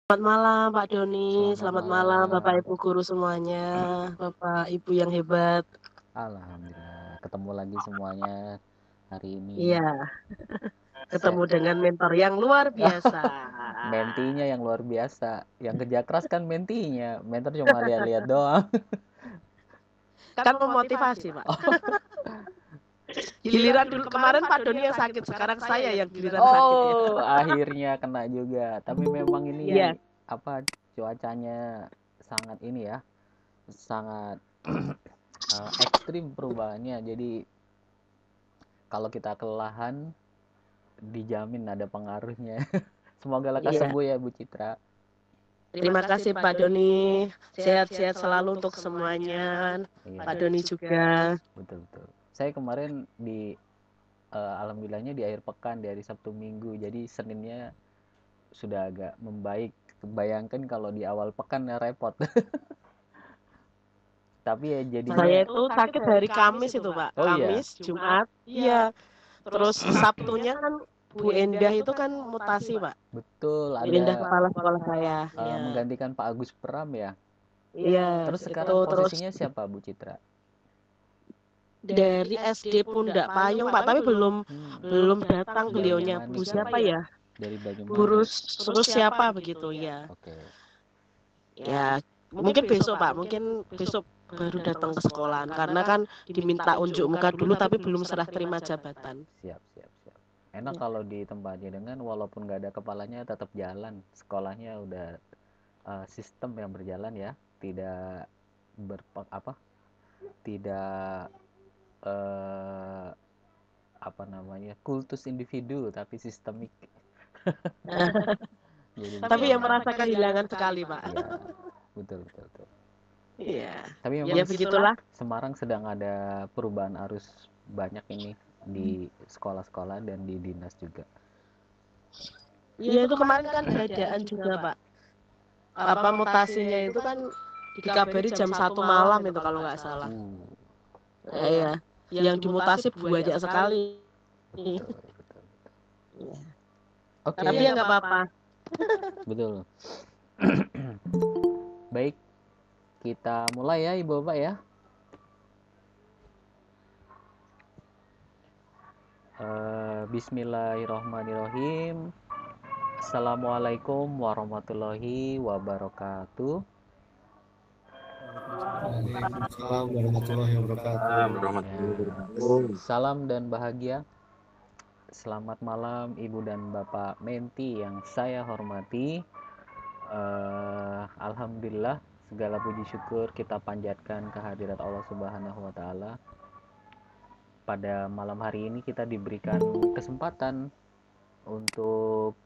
Selamat malam Pak Doni, Selamat selamat malam Bapak malam. Ibu guru semuanya, Bapak Ibu yang hebat. Alhamdulillah, ketemu lagi semuanya hari ini. Iya, Saya ketemu dengan mentor yang luar biasa. mentinya yang luar biasa. Yang kerja keras kan mentinya. Mentor cuma lihat-lihat doang. Kan memotivasi Pak. Giliran dulu kemarin Pak Doni yang sakit, sekarang saya yang giliran sakit ya. Oh, akhirnya kena juga. Tapi memang Iya, ini apa cuacanya sangat ini ya, sangat ekstrim perubahannya. Jadi kalau kita kelelahan dijamin ada pengaruhnya. Semoga lekas iya. sembuh ya Bu Citra. Terima kasih Pak Doni, sehat-sehat selalu untuk semuanya. Iya, Pak Doni juga. betul betul. Saya kemarin di alhamdulillahnya di akhir pekan di hari Sabtu Minggu. Jadi Seninnya sudah agak membaik. Bayangkan kalau di awal pekan ya repot. Tapi ya jadinya Saya itu sakit hari Kamis itu Pak, oh iya. Kamis, Jumat, iya. Terus Sabtunya kan Bu Endah itu kan mutasi Pak. Betul Bu Endah ada kepala sekolah saya. Ya. menggantikan Pak Agus Pram ya. Iya, Terus itu sekarang terus posisinya siapa Bu Citra? dari SD Pundak Payung Pak, tapi belum Hmm, belum datang beliaunya. Bu Banyumanik ya. siapa ya? Dari Guru Banyumanik. terus siapa begitu ya. Oke. Ya, mungkin besok Pak, mungkin besok baru datang ke sekolahan karena kan diminta unjuk muka dulu tapi belum serah terima jabatan. Siap, siap, siap. Enak kalau di tempatnya dengan walaupun nggak ada kepalanya tetap jalan. Sekolahnya udah sistem yang berjalan ya, tidak apa? Tidak eh, apa namanya? Kultus individu tapi sistemik. Jadi bisa Tapi yang merasa kehilangan sekali Pak. ya, betul, betul, betul. Iya. Tapi Ya memang begitulah. Semarang sedang ada perubahan arus banyak ini di sekolah-sekolah dan di dinas juga. Ya itu kemarin kan dadaan juga Pak. Apa mutasinya itu kan dikabari jam 1 malam itu kalau nggak salah. Iya, yang dimutasi banyak sekali. Betul, betul. Oke. Tapi ya nggak apa-apa. Betul. Baik, kita mulai ya Ibu Bapak ya. Bismillahirrahmanirrahim. Assalamualaikum warahmatullahi wabarakatuh. Waalaikumsalam warahmatullahi wabarakatuh. Ya, salam dan bahagia. Selamat malam Ibu dan Bapak Menti yang saya hormati. Alhamdulillah segala puji syukur kita panjatkan kehadirat Allah Subhanahu wa taala. Pada malam hari ini kita diberikan kesempatan untuk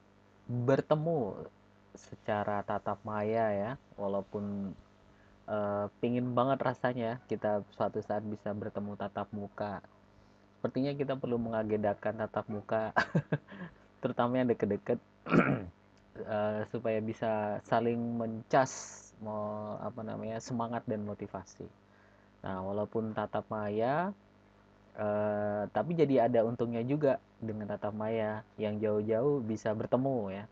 bertemu secara tatap maya ya, walaupun pingin banget rasanya kita suatu saat bisa bertemu tatap muka. Sepertinya kita perlu mengagendakan tatap muka terutama yang deket-deket supaya bisa saling mencas mau apa namanya semangat dan motivasi. Nah walaupun tatap maya tapi jadi ada untungnya juga dengan tatap maya yang jauh-jauh bisa bertemu ya.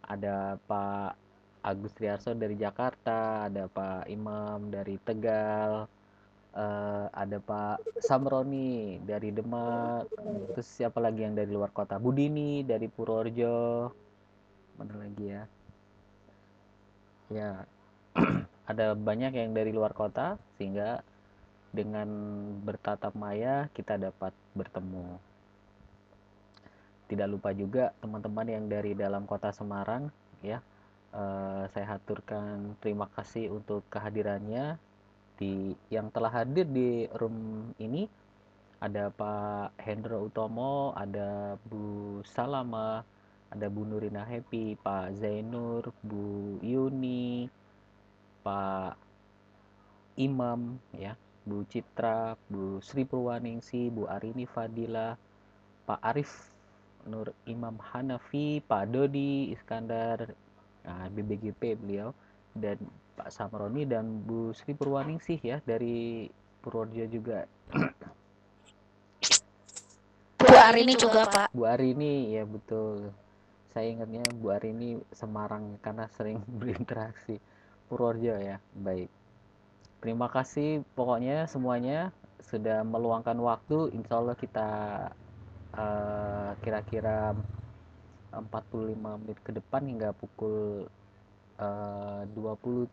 Ada Pak Agus Triarso dari Jakarta, ada Pak Imam dari Tegal, ada Pak Samroni dari Demak, terus siapa lagi yang dari luar kota? Budini dari Purworejo, mana lagi ya? Ya, ada banyak yang dari luar kota sehingga dengan bertatap maya kita dapat bertemu. Tidak lupa juga teman-teman yang dari dalam kota Semarang ya. Saya haturkan terima kasih untuk kehadirannya yang telah hadir di room ini. Ada Pak Hendro Utomo, ada Bu Salama, ada Bu Nurina Happy, Pak Zainur, Bu Yuni, Pak Imam ya, Bu Citra, Bu Sri Purwaningsi, Bu Arini Fadila, Pak Arif Nur Imam Hanafi, Pak Dodi Iskandar, nah, BBGP beliau, dan Pak Samroni dan Bu Sri Purwaningsih ya dari Purworejo juga. Bu Arini juga Pak. Bu Arini ya betul. saya ingatnya Bu Arini Semarang karena sering berinteraksi. Purworejo ya. Baik. Terima kasih pokoknya semuanya sudah meluangkan waktu. Insya Allah kita kira-kira 45 menit ke depan hingga pukul 20.30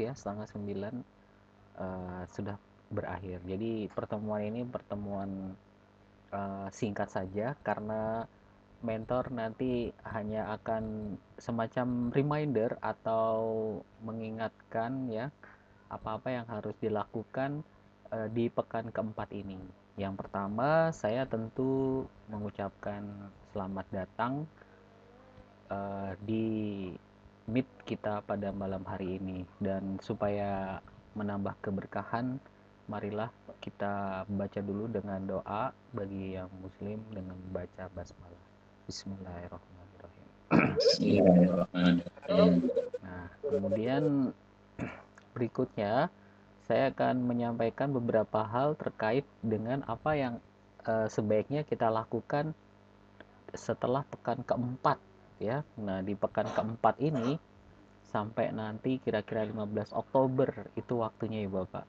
ya, setengah 9 sudah berakhir. Jadi pertemuan ini pertemuan singkat saja karena mentor nanti hanya akan semacam reminder atau mengingatkan ya apa-apa yang harus dilakukan di pekan keempat ini. Yang pertama, saya tentu mengucapkan selamat datang di meet kita pada malam hari ini, dan supaya menambah keberkahan, marilah kita baca dulu dengan doa bagi yang muslim dengan membaca basmalah. Bismillahirrahmanirrahim. Nah, kemudian berikutnya saya akan menyampaikan beberapa hal terkait dengan apa yang sebaiknya kita lakukan setelah pekan keempat ya. Nah, di pekan keempat ini sampai nanti kira-kira 15 Oktober itu waktunya ya Bapak.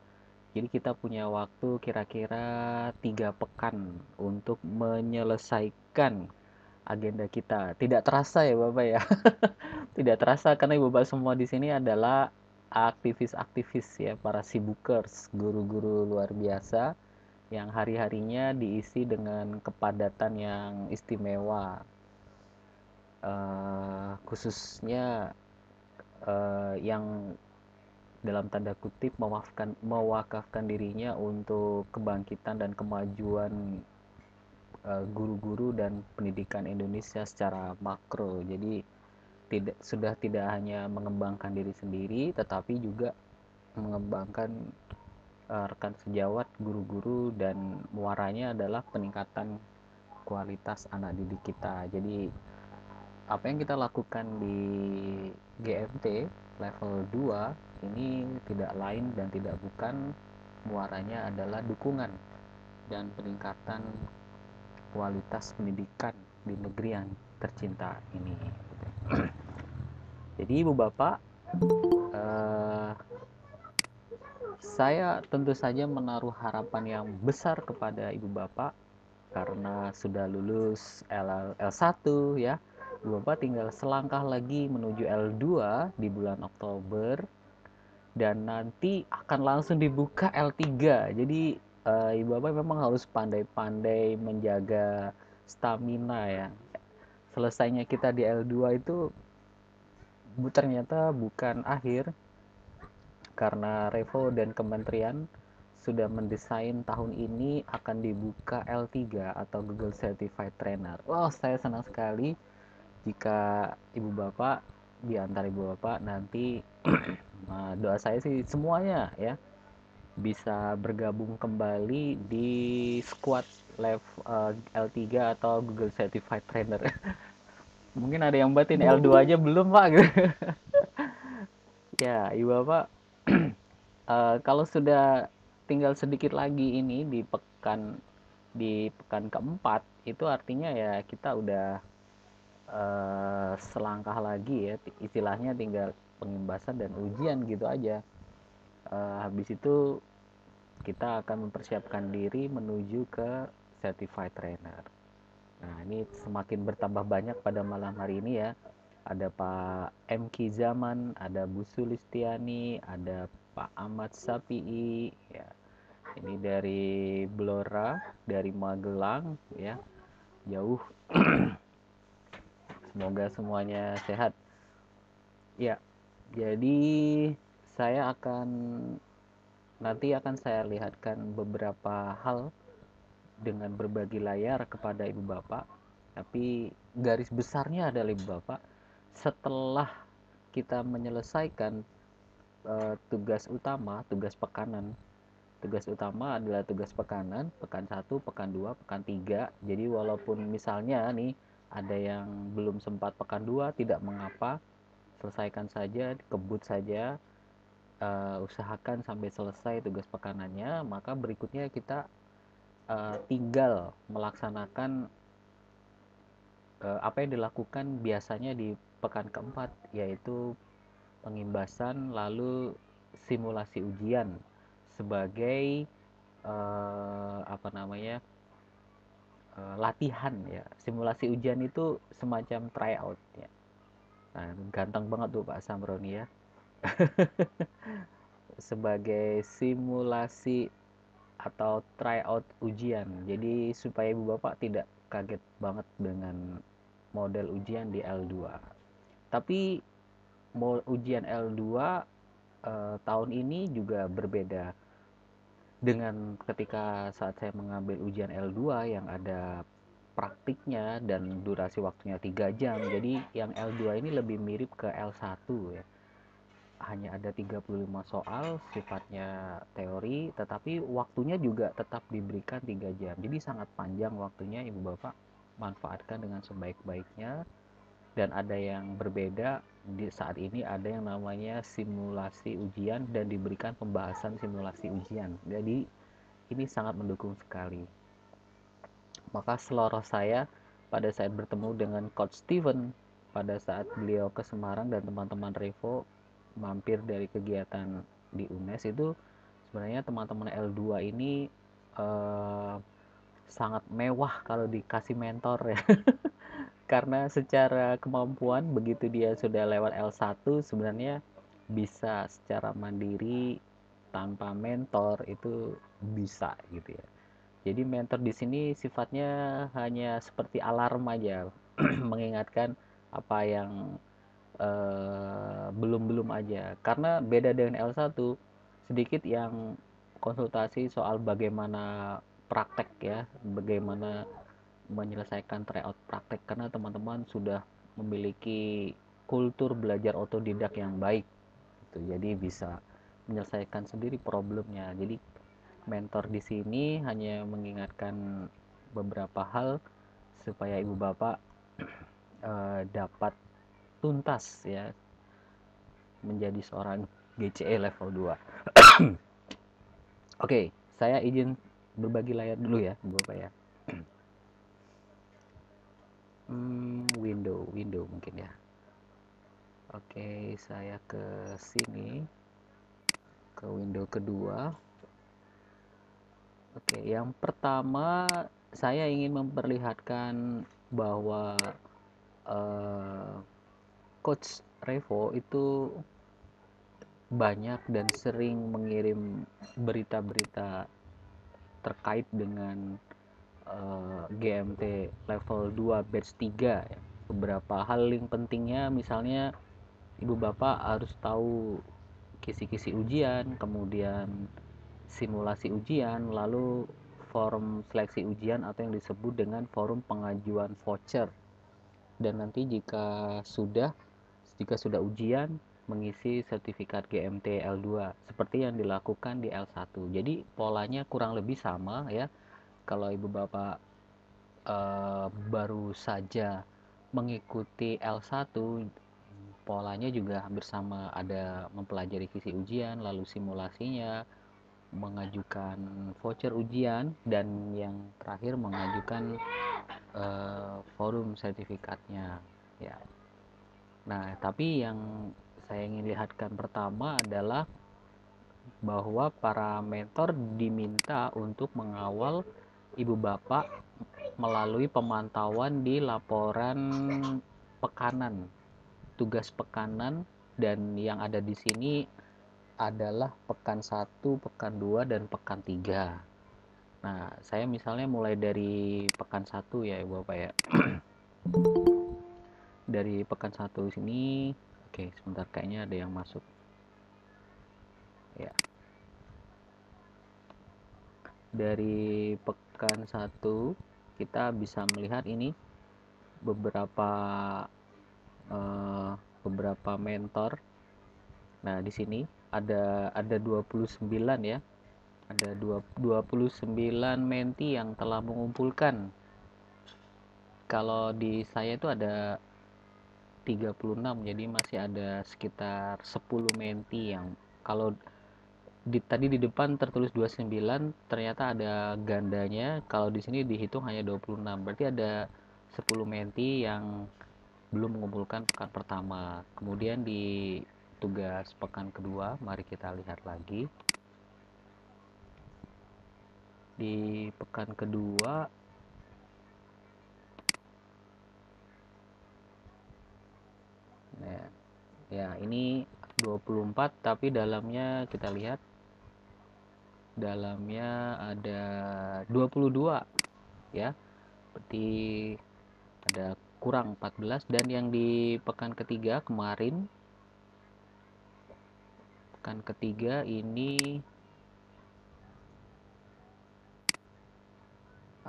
Jadi kita punya waktu kira-kira 3 pekan untuk menyelesaikan agenda kita. Tidak terasa ya Bapak ya. Tidak terasa karena Ibu Bapak semua di sini adalah aktivis-aktivis ya, para sibukers, guru-guru luar biasa yang hari-harinya diisi dengan kepadatan yang istimewa. Khususnya yang dalam tanda kutip mewakafkan dirinya untuk kebangkitan dan kemajuan guru-guru dan pendidikan Indonesia secara makro. Jadi sudah tidak hanya mengembangkan diri sendiri, tetapi juga mengembangkan rekan sejawat guru-guru, dan muaranya adalah peningkatan kualitas anak didik kita. Jadi apa yang kita lakukan di GMT level 2 ini tidak lain dan tidak bukan, muaranya adalah dukungan dan peningkatan kualitas pendidikan di negeri yang tercinta ini. Jadi Ibu Bapak, saya tentu saja menaruh harapan yang besar kepada Ibu Bapak karena sudah lulus L1 ya. Ibu Bapak tinggal selangkah lagi menuju L2 di bulan Oktober, dan nanti akan langsung dibuka L3. Jadi Ibu Bapak memang harus pandai-pandai menjaga stamina ya. Selesainya kita di L2 itu ternyata bukan akhir, karena Revo dan kementerian sudah mendesain tahun ini akan dibuka L3 atau Google Certified Trainer. Wah, saya senang sekali jika Ibu Bapak, di antara Ibu Bapak nanti doa saya sih semuanya ya bisa bergabung kembali di squad level L3 atau Google Certified Trainer. Mungkin ada yang batin L2 aja belum Pak gitu. Ya, Ibu Bapak, kalau sudah tinggal sedikit lagi ini di pekan keempat, itu artinya ya kita udah selangkah lagi ya, istilahnya tinggal pengimbasan dan ujian gitu aja. Habis itu kita akan mempersiapkan diri menuju ke certified trainer. Nah, ini semakin bertambah banyak pada malam hari ini ya. Ada Pak M. Zaman, ada Bu Sulistiani, ada Pak Ahmad Sapii ya. Ini dari Blora, dari Magelang ya. Jauh. Semoga semuanya sehat. Ya. Jadi saya nanti akan saya lihatkan beberapa hal dengan berbagi layar kepada Ibu Bapak. Tapi garis besarnya adalah Ibu Bapak, setelah kita menyelesaikan tugas utama, tugas pekanan. Tugas utama adalah tugas pekanan, pekan 1, pekan 2, pekan 3. Jadi walaupun misalnya nih ada yang belum sempat pekan 2, tidak mengapa, selesaikan saja, kebut saja, usahakan sampai selesai tugas pekanannya. Maka berikutnya kita tinggal melaksanakan apa yang dilakukan biasanya di pekan keempat, yaitu pengimbasan lalu simulasi ujian sebagai latihan ya. Simulasi ujian itu semacam tryout ya. Nah, ganteng banget tuh Pak Samroni ya. Sebagai simulasi atau tryout ujian. Jadi supaya Ibu Bapak tidak kaget banget dengan model ujian di L2. Tapi ujian L2 tahun ini juga berbeda dengan ketika saat saya mengambil ujian L2 yang ada praktiknya dan durasi waktunya 3 jam. Jadi yang L2 ini lebih mirip ke L1 ya. Hanya ada 35 soal sifatnya teori, tetapi waktunya juga tetap diberikan 3 jam. Jadi sangat panjang waktunya, Ibu Bapak manfaatkan dengan sebaik-baiknya. Dan ada yang berbeda di saat ini, ada yang namanya simulasi ujian dan diberikan pembahasan simulasi ujian. Jadi ini sangat mendukung sekali. Maka seloroh saya pada saat bertemu dengan Coach Steven pada saat beliau ke Semarang dan teman-teman Revo mampir dari kegiatan di UNES, itu sebenarnya teman-teman L2 ini sangat mewah kalau dikasih mentor ya. Karena secara kemampuan begitu dia sudah lewat L1 sebenarnya bisa secara mandiri tanpa mentor itu bisa gitu ya. Jadi mentor di sini sifatnya hanya seperti alarm aja, mengingatkan apa yang belum aja. Karena beda dengan L1, sedikit yang konsultasi soal bagaimana praktek ya, bagaimana menyelesaikan tryout praktek, karena teman-teman sudah memiliki kultur belajar otodidak yang baik gitu. Jadi bisa menyelesaikan sendiri problemnya. Jadi mentor di sini hanya mengingatkan beberapa hal supaya Ibu Bapak dapat tuntas ya menjadi seorang GCE level 2. Oke, saya izin berbagi layar dulu ya, Ibu Bapak ya. Window mungkin ya. Oke, saya ke sini, ke window kedua. Oke, yang pertama saya ingin memperlihatkan bahwa Coach Revo itu banyak dan sering mengirim berita-berita terkait dengan GMT level 2 batch 3 ya. Beberapa hal yang pentingnya, misalnya Ibu Bapak harus tahu kisi-kisi ujian, kemudian simulasi ujian, lalu forum seleksi ujian atau yang disebut dengan forum pengajuan voucher. Dan nanti jika sudah ujian, mengisi sertifikat GMT L2 seperti yang dilakukan di L1. Jadi polanya kurang lebih sama ya. Kalau Ibu Bapak baru saja mengikuti L1, polanya juga hampir sama, ada mempelajari kisi ujian, lalu simulasinya, mengajukan voucher ujian, dan yang terakhir mengajukan forum sertifikatnya ya. Nah, tapi yang saya ingin lihatkan pertama adalah bahwa para mentor diminta untuk mengawal Ibu Bapak melalui pemantauan di laporan pekanan, tugas pekanan, dan yang ada di sini adalah pekan 1, pekan 2, dan pekan 3. Nah, saya misalnya mulai dari pekan 1 ya Ibu Bapak ya. Dari pekan 1 sini, oke, sebentar, kayaknya ada yang masuk. Ya. Dari pekan 1 kita bisa melihat ini beberapa mentor. Nah, di sini ada 29 ya. Ada 29 menti yang telah mengumpulkan. Kalau di saya itu ada 36, jadi masih ada sekitar 10 menti yang kalau tadi di depan tertulis 29, ternyata ada gandanya. Kalau di sini dihitung hanya 26. Berarti ada 10 menti yang belum mengumpulkan pekan pertama. Kemudian di tugas pekan kedua, mari kita lihat lagi. Di pekan kedua ya ini 24, tapi dalamnya kita lihat dalamnya ada 22 ya, seperti ada kurang 14. Dan yang di pekan ketiga kemarin, pekan ketiga ini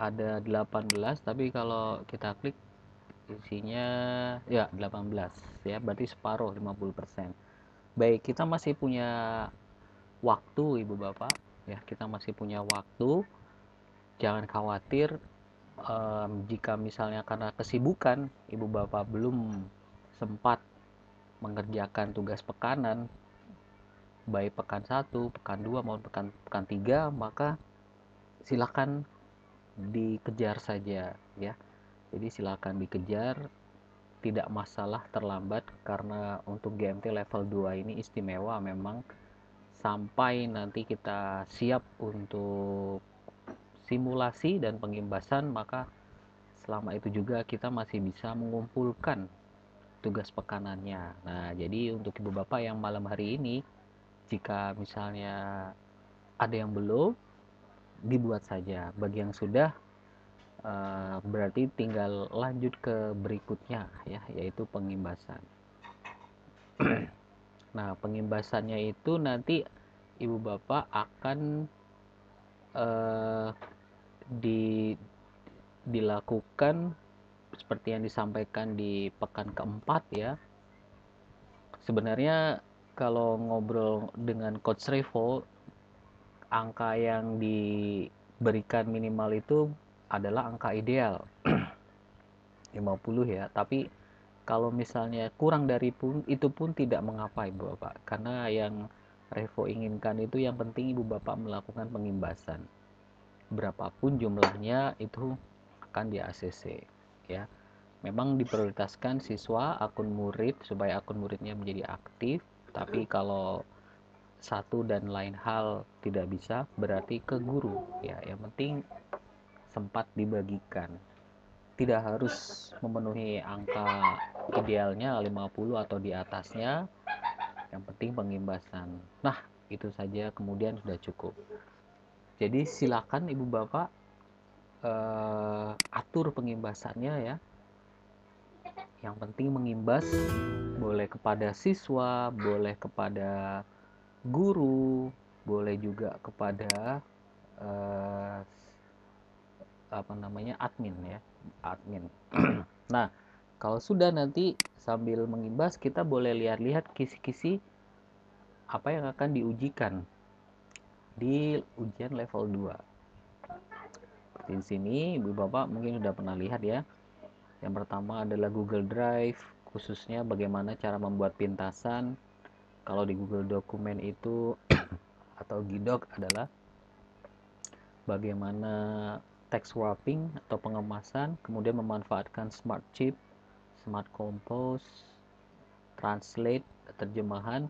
ada 18, tapi kalau kita klik isinya ya 18 ya, berarti separuh, 50%. Baik, kita masih punya waktu Ibu Bapak ya, kita masih punya waktu. Jangan khawatir jika misalnya karena kesibukan Ibu Bapak belum sempat mengerjakan tugas pekanan, baik pekan 1, pekan 2 maupun pekan 3, maka silakan dikejar saja ya. Jadi silakan dikejar, tidak masalah terlambat, karena untuk GMT level 2 ini istimewa memang. Sampai nanti kita siap untuk simulasi dan pengimbasan, maka selama itu juga kita masih bisa mengumpulkan tugas pekanannya. Nah, jadi untuk Ibu Bapak yang malam hari ini, jika misalnya ada yang belum, dibuat saja. Bagi yang sudah, berarti tinggal lanjut ke berikutnya ya, yaitu pengimbasan. Nah, pengimbasannya itu nanti Ibu Bapak akan dilakukan seperti yang disampaikan di pekan keempat ya. Sebenarnya kalau ngobrol dengan Coach Revo, angka yang diberikan minimal itu adalah angka ideal 50 ya, tapi kalau misalnya kurang dari itu pun tidak mengapa Ibu Bapak, karena yang Revo inginkan itu yang penting Ibu Bapak melakukan pengimbasan. Berapapun jumlahnya itu akan di ACC ya. Memang diprioritaskan siswa, akun murid, supaya akun muridnya menjadi aktif. Tapi kalau satu dan lain hal tidak bisa, berarti ke guru ya. Yang penting sempat dibagikan, tidak harus memenuhi angka idealnya 50 atau di atasnya, yang penting pengimbasan. Nah, itu saja, kemudian sudah cukup. Jadi silakan Ibu Bapak atur pengimbasannya ya. Yang penting mengimbas, boleh kepada siswa, boleh kepada guru, boleh juga kepada admin ya, admin. Nah, kalau sudah nanti sambil mengimbas, kita boleh lihat-lihat kisi-kisi apa yang akan diujikan di ujian level 2. Seperti di sini Ibu Bapak mungkin sudah pernah lihat ya. Yang pertama adalah Google Drive, khususnya bagaimana cara membuat pintasan. Kalau di Google Dokumen itu atau Gdoc adalah bagaimana text wrapping atau pengemasan, kemudian memanfaatkan Smart Chip, Smart Compose, Translate, terjemahan,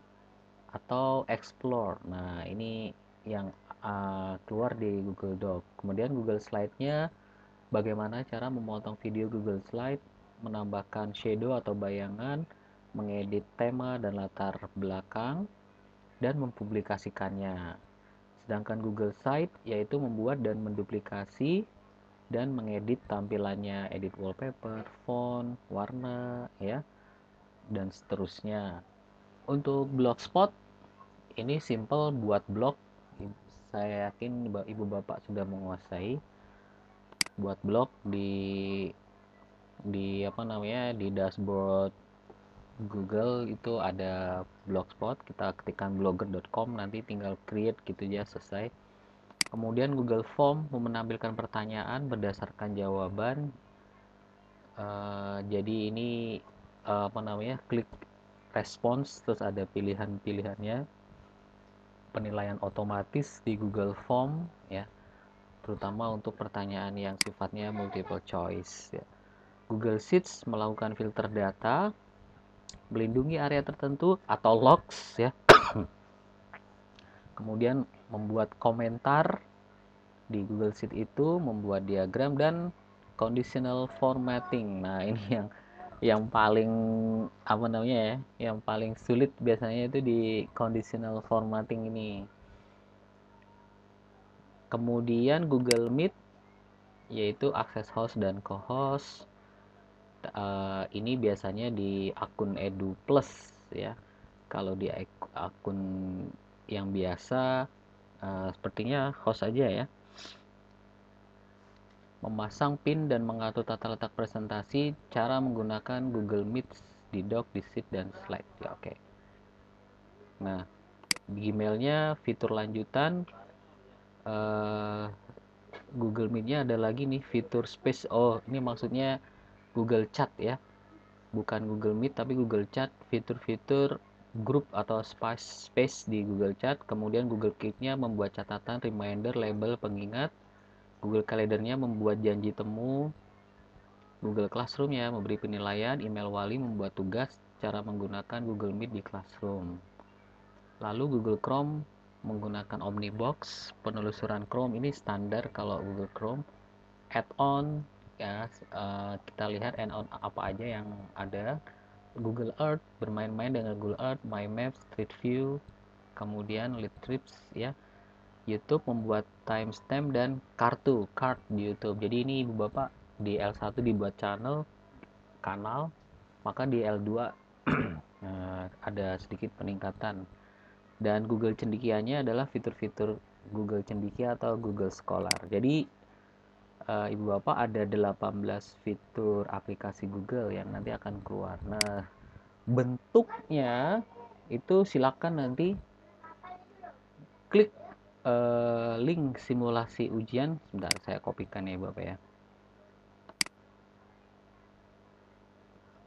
atau Explore. Nah, ini yang keluar di Google Doc. Kemudian Google Slide-nya, bagaimana cara memotong video Google Slide, menambahkan shadow atau bayangan, mengedit tema dan latar belakang, dan mempublikasikannya. Sedangkan Google Site yaitu membuat dan menduplikasi dan mengedit tampilannya, edit wallpaper, font, warna ya, dan seterusnya. Untuk Blogspot ini simple, buat blog. Saya yakin Ibu Bapak sudah menguasai. Buat blog di di dashboard Google itu ada Blogspot, kita ketikkan blogger.com, nanti tinggal create gitu ya, selesai. Kemudian Google Form menampilkan pertanyaan berdasarkan jawaban. Jadi ini klik response, terus ada pilihan-pilihannya, penilaian otomatis di Google Form ya, terutama untuk pertanyaan yang sifatnya multiple choice ya. Google Sheets melakukan filter data, melindungi area tertentu atau logs ya. Kemudian membuat komentar di Google Sheet itu, membuat diagram dan conditional formatting. Nah, ini yang paling apa namanya ya, yang paling sulit biasanya itu di conditional formatting ini. Kemudian Google Meet yaitu akses host dan co-host. Ini biasanya di akun Edu Plus ya. Kalau di akun yang biasa sepertinya host aja ya. Memasang pin dan mengatur tata letak presentasi, cara menggunakan Google Meet di doc, di sheet, dan slide ya, oke. Nah, Gmailnya fitur lanjutan, Google Meet-nya ada lagi nih fitur space. Oh, ini maksudnya Google Chat ya, bukan Google Meet tapi Google Chat, fitur-fitur grup atau space di Google Chat. Kemudian Google Keep-nya membuat catatan, reminder, label, pengingat. Google Calendar-nya membuat janji temu. Google Classroom-nya memberi penilaian, email wali membuat tugas, cara menggunakan Google Meet di Classroom. Lalu Google Chrome menggunakan Omnibox, penelusuran Chrome ini standar kalau Google Chrome. Add-on ya, kita lihat add-on apa aja yang ada. Google Earth, bermain-main dengan Google Earth, My Maps, Street View, kemudian Lead Trips ya. YouTube membuat timestamp dan card di YouTube. Jadi ini ibu bapak di L1 dibuat kanal, maka di L2 ada sedikit peningkatan. Dan Google Cendikianya adalah fitur-fitur Google Cendikia atau Google Scholar. Jadi ibu bapak ada 18 fitur aplikasi Google yang nanti akan keluar. Nah, bentuknya itu silakan nanti klik link simulasi ujian. Sebentar, saya kopikan ya bapak ya.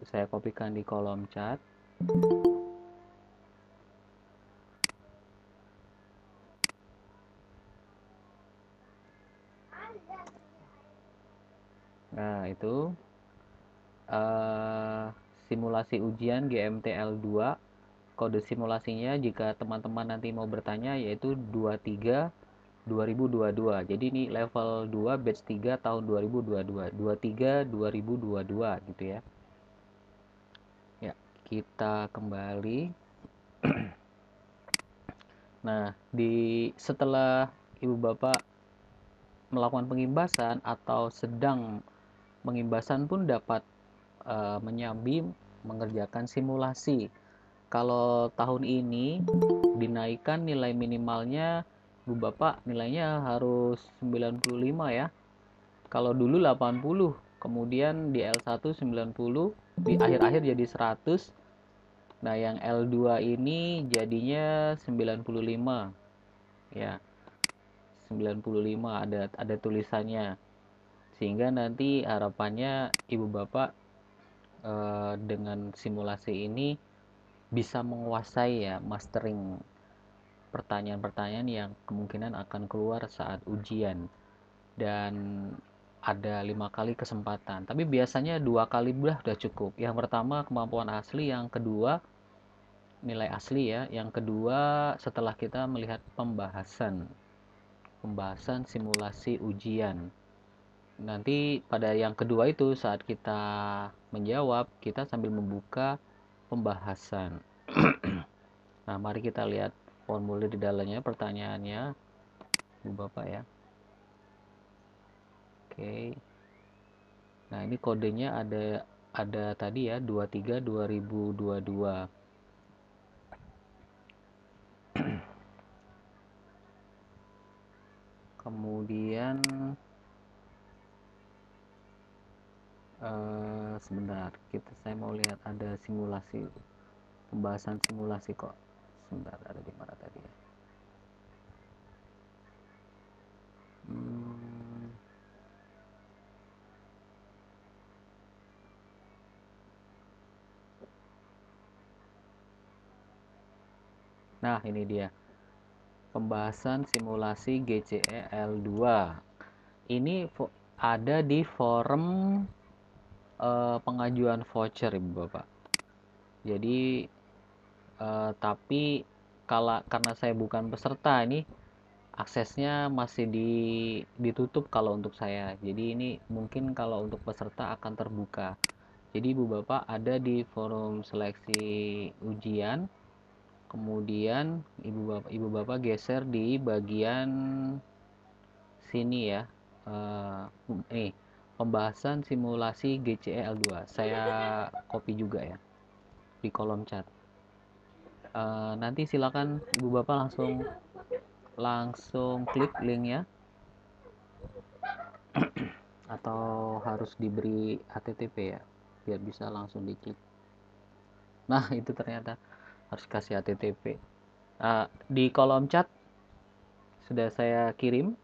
Saya kopikan di kolom chat. Nah, itu simulasi ujian GMTL2. Kode simulasinya jika teman-teman nanti mau bertanya yaitu 23 2022. Jadi ini level 2 batch 3 tahun 2022. 23 2022 gitu ya. Ya, kita kembali. Nah, setelah ibu bapak melakukan pengimbasan atau sedang mengimbasan pun dapat menyambi mengerjakan simulasi. Kalau tahun ini dinaikkan nilai minimalnya, Bu Bapak nilainya harus 95 ya. Kalau dulu 80, kemudian di L1 90, di akhir-akhir jadi 100. Nah, yang L2 ini jadinya 95. Ya. 95 ada tulisannya. Sehingga nanti harapannya Ibu Bapak dengan simulasi ini bisa menguasai ya, mastering pertanyaan-pertanyaan yang kemungkinan akan keluar saat ujian. Dan ada 5 kali kesempatan, tapi biasanya 2 kali udah cukup. Yang pertama kemampuan asli, yang kedua nilai asli ya, yang kedua setelah kita melihat pembahasan simulasi ujian. Nanti pada yang kedua itu saat kita menjawab, kita sambil membuka pembahasan. Nah, mari kita lihat formulir di dalamnya, pertanyaannya, Bu Bapak ya. Oke. Nah, ini kodenya ada tadi ya, 23 2022. Kemudian sebentar, saya mau lihat ada simulasi, pembahasan simulasi kok. Sebentar, ada di mana tadi ya? Nah, ini dia. Pembahasan simulasi GCE L2. Ini ada di forum pengajuan voucher Ibu Bapak. Jadi tapi karena saya bukan peserta, ini aksesnya masih ditutup kalau untuk saya. Jadi ini mungkin kalau untuk peserta akan terbuka. Jadi Ibu Bapak ada di forum seleksi ujian, kemudian Ibu Bapak geser di bagian sini ya. Pembahasan simulasi GCE L2. Saya copy juga ya di kolom chat. Nanti silakan Ibu Bapak langsung klik linknya, atau harus diberi HTTP ya biar bisa langsung diklik. Nah itu ternyata harus kasih HTTP. Di kolom chat sudah saya kirim,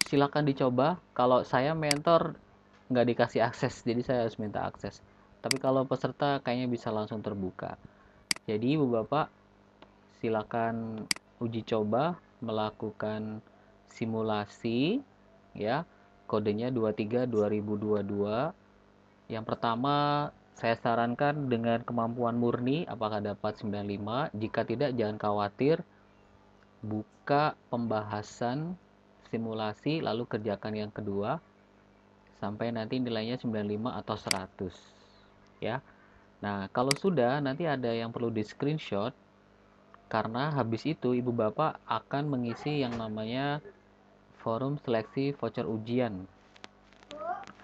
silakan dicoba. Kalau saya mentor nggak dikasih akses, jadi saya harus minta akses. Tapi kalau peserta kayaknya bisa langsung terbuka. Jadi Ibu Bapak silakan uji coba melakukan simulasi ya, kodenya 23/2022. Yang pertama saya sarankan dengan kemampuan murni apakah dapat 95. Jika tidak jangan khawatir, buka pembahasan simulasi lalu kerjakan yang kedua sampai nanti nilainya 95 atau 100 ya. Nah kalau sudah, nanti ada yang perlu di screenshot, karena habis itu Ibu Bapak akan mengisi yang namanya forum seleksi voucher ujian.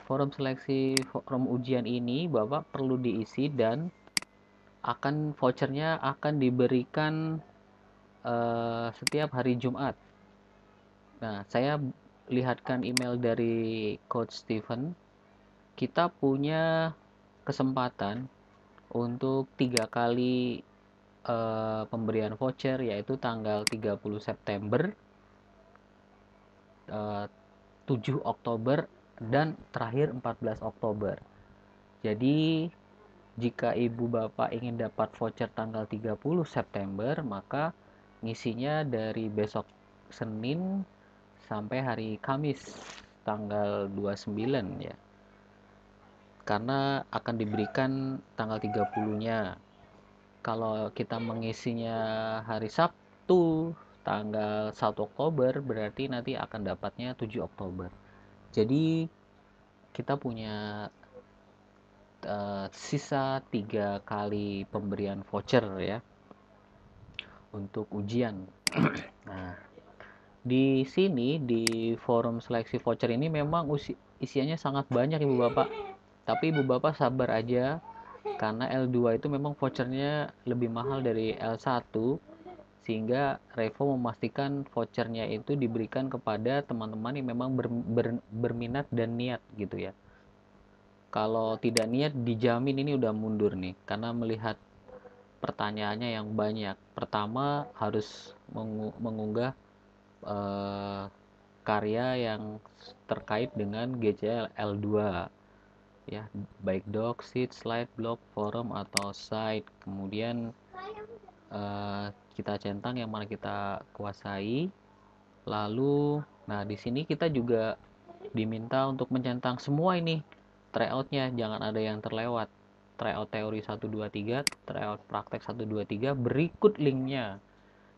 Forum seleksi forum ujian ini Bapak perlu diisi dan vouchernya akan diberikan setiap hari Jumat. Nah, saya lihatkan email dari Coach Steven. Kita punya kesempatan untuk 3 kali pemberian voucher, yaitu tanggal 30 September, 7 Oktober, dan terakhir 14 Oktober. Jadi jika Ibu Bapak ingin dapat voucher tanggal 30 September, maka ngisinya dari besok Senin sampai hari Kamis tanggal 29 ya. Karena akan diberikan tanggal 30-nya. Kalau kita mengisinya hari Sabtu tanggal 1 Oktober, berarti nanti akan dapatnya 7 Oktober. Jadi kita punya sisa 3 kali pemberian voucher ya untuk ujian. Nah, di sini di forum seleksi voucher ini memang isiannya sangat banyak Ibu Bapak. Tapi Ibu Bapak sabar aja, karena L2 itu memang vouchernya lebih mahal dari L1, sehingga Revo memastikan vouchernya itu diberikan kepada teman-teman yang memang berminat dan niat gitu ya. Kalau tidak niat, dijamin ini udah mundur nih, karena melihat pertanyaannya yang banyak. Pertama harus mengunggah karya yang terkait dengan GCE L2 ya, baik doc, sheet, slide, blog, forum atau site. Kemudian kita centang yang mana kita kuasai. Lalu nah di sini kita juga diminta untuk mencentang semua ini tryoutnya, jangan ada yang terlewat. Tryout teori 1 2 3, tryout praktek 1 2 3, berikut linknya.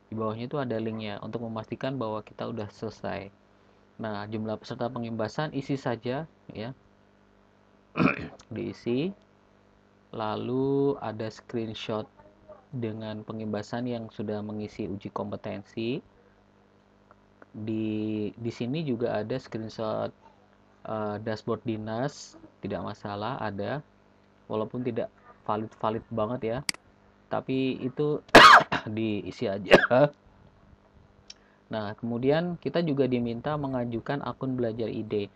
Di bawahnya itu ada linknya untuk memastikan bahwa kita udah selesai. Nah, jumlah peserta pengimbasan isi saja ya. Diisi. Lalu ada screenshot dengan pengimbasan yang sudah mengisi uji kompetensi. Di sini juga ada screenshot dashboard dinas, tidak masalah, ada, walaupun tidak valid banget ya, tapi itu diisi aja. Nah kemudian kita juga diminta mengajukan akun belajar ID.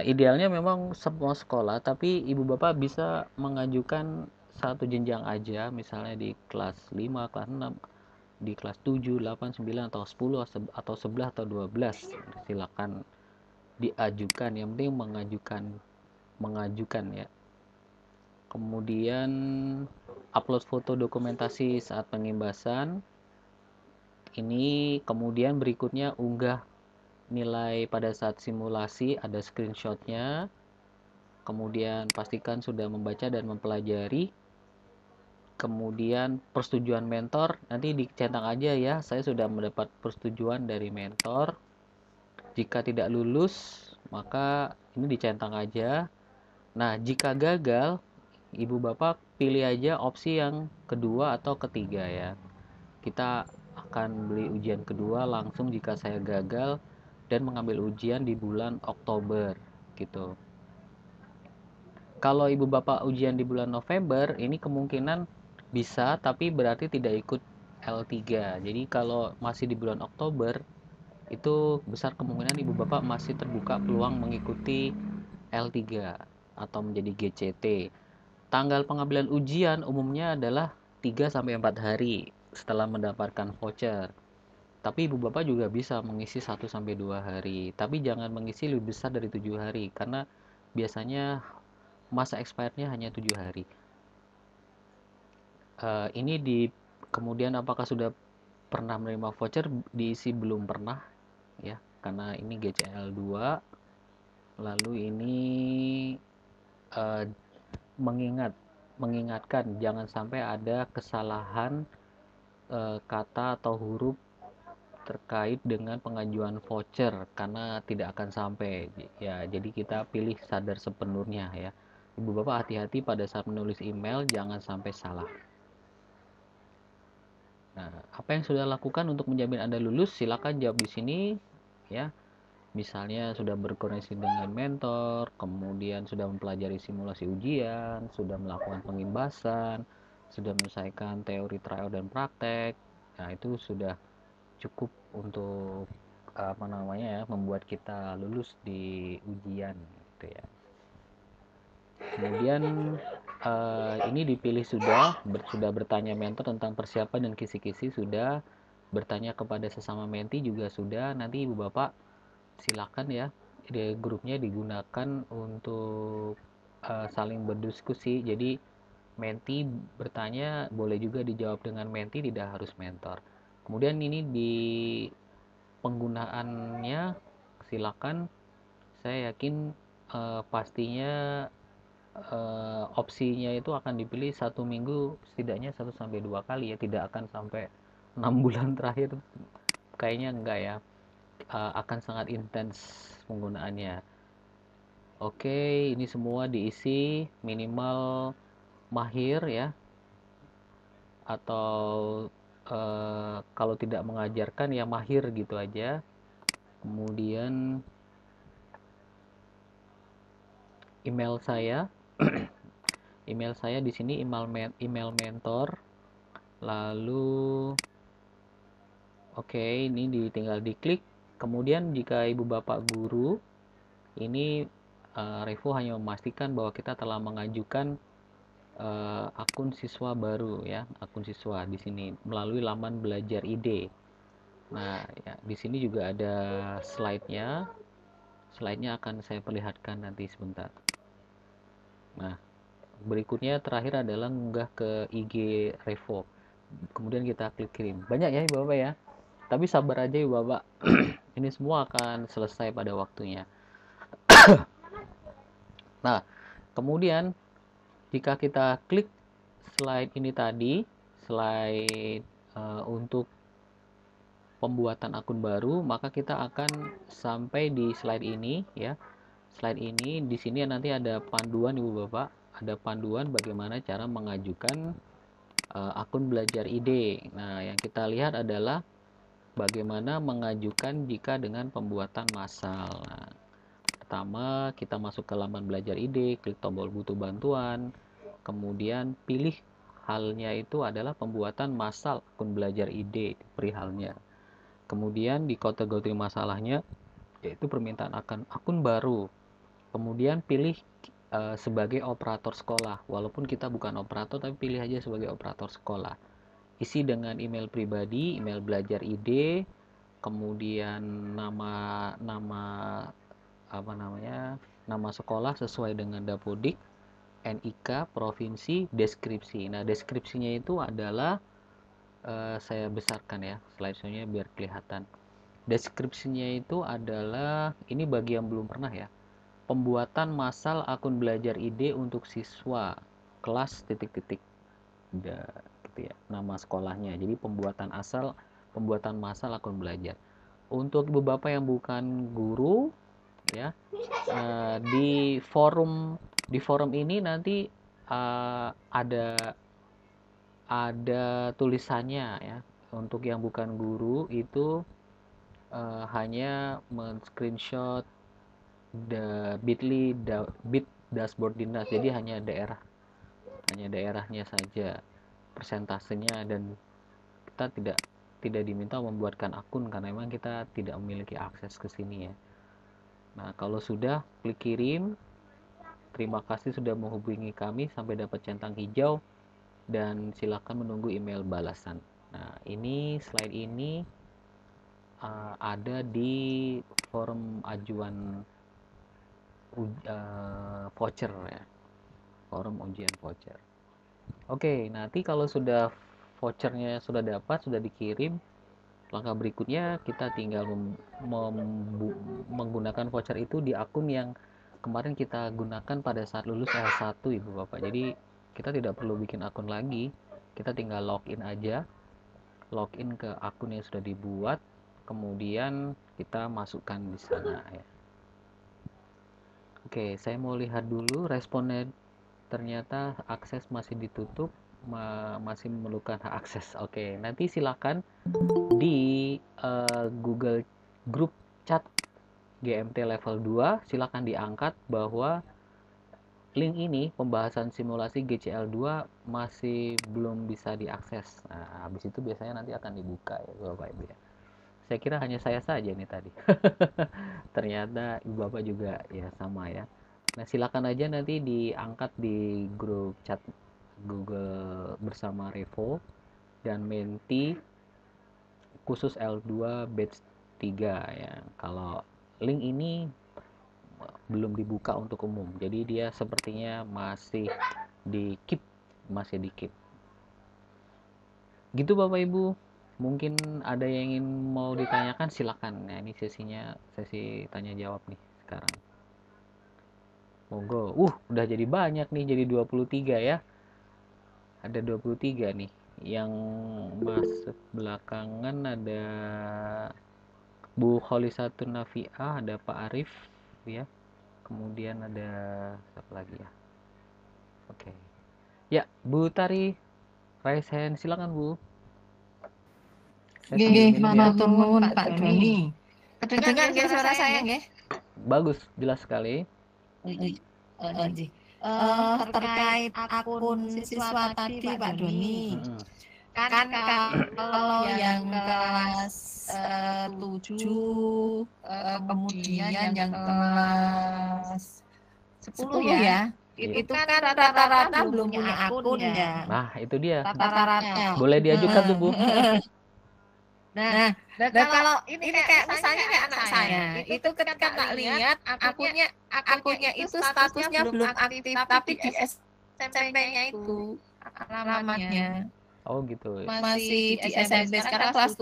Idealnya memang semua sekolah, tapi Ibu Bapak bisa mengajukan satu jenjang aja, misalnya di kelas 5, kelas 6, di kelas 7, 8, 9, atau 10, atau 11, atau 12. Silakan diajukan, yang penting mengajukan ya. Kemudian upload foto dokumentasi saat pengimbasan. Ini kemudian berikutnya unggah nilai pada saat simulasi, ada screenshotnya. kemudian pastikan sudah membaca dan mempelajari, kemudian persetujuan mentor nanti dicentang aja ya, saya sudah mendapat persetujuan dari mentor. Jika tidak lulus maka ini dicentang aja. Nah, jika gagal, ibu bapak pilih aja opsi yang kedua atau ketiga ya. Kita akan beli ujian kedua langsung jika saya gagal dan mengambil ujian di bulan Oktober gitu. Kalau ibu bapak ujian di bulan November, ini kemungkinan bisa, tapi berarti tidak ikut L3. Jadi kalau masih di bulan Oktober, itu besar kemungkinan ibu bapak masih terbuka peluang mengikuti L3 atau menjadi GCT. Tanggal pengambilan ujian umumnya adalah 3-4 hari setelah mendapatkan voucher. Tapi ibu bapak juga bisa mengisi 1-2 hari. Tapi jangan mengisi lebih besar dari 7 hari, karena biasanya masa expirednya hanya 7 hari. Ini kemudian apakah sudah pernah menerima voucher, diisi belum pernah ya, karena ini GCL 2. Lalu ini mengingatkan jangan sampai ada kesalahan kata atau huruf terkait dengan pengajuan voucher, karena tidak akan sampai ya. Jadi kita pilih sadar sepenuhnya ya. Ibu bapak hati-hati pada saat menulis email, jangan sampai salah. Nah, apa yang sudah lakukan untuk menjamin Anda lulus? Silakan jawab di sini ya. Misalnya sudah berkoordinasi dengan mentor, kemudian sudah mempelajari simulasi ujian, sudah melakukan pengimbasan, sudah menyelesaikan teori, trial, dan praktek. Nah, itu sudah cukup untuk membuat kita lulus di ujian gitu ya. Kemudian ini dipilih sudah bertanya mentor tentang persiapan dan kisi-kisi sudah, bertanya kepada sesama menti juga sudah. Nanti ibu bapak silakan ya, di grupnya digunakan untuk saling berdiskusi. Jadi menti bertanya boleh juga dijawab dengan menti, tidak harus mentor. Kemudian ini di penggunaannya silakan, saya yakin pastinya opsinya itu akan dipilih 1 minggu setidaknya 1-2 kali ya, tidak akan sampai 6 bulan terakhir, kayaknya enggak ya. Akan sangat intens penggunaannya. Oke, ini semua diisi minimal mahir ya, atau kalau tidak mengajarkan ya mahir gitu aja. Kemudian email saya email saya di sini email mentor. Lalu oke, ini tinggal diklik. Kemudian jika ibu bapak guru, ini Revo hanya memastikan bahwa kita telah mengajukan akun siswa baru ya, akun siswa di sini melalui laman belajar ide. Nah, ya, di sini juga ada slide-nya. Slide-nya akan saya perlihatkan nanti sebentar. Nah, berikutnya terakhir adalah mengunggah ke IG Revo. Kemudian kita klik kirim. Banyak ya Ibu Bapak ya. Tapi sabar aja Ibu Bapak. Ini semua akan selesai pada waktunya. Nah, kemudian jika kita klik slide ini tadi, slide untuk pembuatan akun baru, maka kita akan sampai di slide ini ya. Slide ini di sini nanti ada panduan Ibu Bapak, ada panduan bagaimana cara mengajukan akun belajar ide. Nah, yang kita lihat adalah bagaimana mengajukan jika dengan pembuatan massal. Nah, pertama kita masuk ke laman belajar ide, klik tombol butuh bantuan, kemudian pilih halnya itu adalah pembuatan massal akun belajar ide, perihalnya. Kemudian di kategori masalahnya yaitu permintaan akun baru. Kemudian pilih sebagai operator sekolah, walaupun kita bukan operator tapi pilih aja sebagai operator sekolah. Isi dengan email pribadi, email belajar ide, kemudian nama sekolah sesuai dengan Dapodik, NIK, provinsi, deskripsi. Nah, deskripsinya itu adalah saya besarkan ya slide-nya biar kelihatan. Deskripsinya itu adalah, ini bagi yang belum pernah ya, pembuatan massal akun belajar ID untuk siswa kelas titik-titik. Udah gitu ya nama sekolahnya. Jadi pembuatan massal akun belajar. Untuk ibu bapak yang bukan guru ya, di forum ini nanti ada tulisannya ya. Untuk yang bukan guru itu hanya men-screenshot bit.ly bit dashboard dinas, jadi hanya daerahnya saja persentasenya, dan kita tidak diminta membuatkan akun karena memang kita tidak memiliki akses ke sini ya. Nah, kalau sudah klik kirim. Terima kasih sudah menghubungi kami sampai dapat centang hijau dan silakan menunggu email balasan. Nah, ini slide ini ada di forum ajuan voucher ya. Forum ujian voucher. Oke, nanti kalau sudah vouchernya sudah dapat, sudah dikirim, langkah berikutnya kita tinggal menggunakan voucher itu di akun yang kemarin kita gunakan pada saat lulus L1 Ibu Bapak. Jadi kita tidak perlu bikin akun lagi, kita tinggal login aja, login ke akun yang sudah dibuat, kemudian kita masukkan di sana ya. Oke, saya mau lihat dulu responnya. Ternyata akses masih ditutup, masih memerlukan hak akses. Oke, nanti silakan di Google Group Chat GMT level 2 silakan diangkat bahwa link ini pembahasan simulasi GCL2 masih belum bisa diakses. Nah, habis itu biasanya nanti akan dibuka ya Bapak Ibu ya. Saya kira hanya saya saja nih tadi. Ternyata Ibu Bapak juga ya sama ya. Nah, silakan aja nanti diangkat di grup chat Google bersama Revo dan Menti khusus L2 batch 3 ya. Kalau link ini belum dibuka untuk umum. Jadi dia sepertinya masih di keep. Gitu Bapak Ibu. Mungkin ada yang ingin mau ditanyakan, silakan. Nah, ini sesi tanya jawab nih sekarang. Monggo. Udah jadi banyak nih, jadi 23 ya. Ada 23 nih. Yang masuk belakangan ada Bu Kholisatun Nafiah, ada Pak Arif ya. Kemudian ada siapa lagi ya? Oke. Ya, Bu Tari, raise hand, silakan Bu. Nggih, matur nuwun Pak Doni. Kedengar nggih suara saya nggih? Bagus, jelas sekali. Terkait akun siswa tadi Pak Doni. Kan kalau yang kelas 7 kemudian yang kelas 10 ya. Itu kan rata-rata belum punya akun ya. Nah, itu dia. Rata-rata. Boleh diajukan tuh, Bu. Nah, kalau ini kayak misalnya kayak anak saya, itu ketika tak lihat akunnya itu statusnya belum aktif, tapi di SMP-nya itu alamatnya. Oh gitu. Masih di SMP, sekarang kelas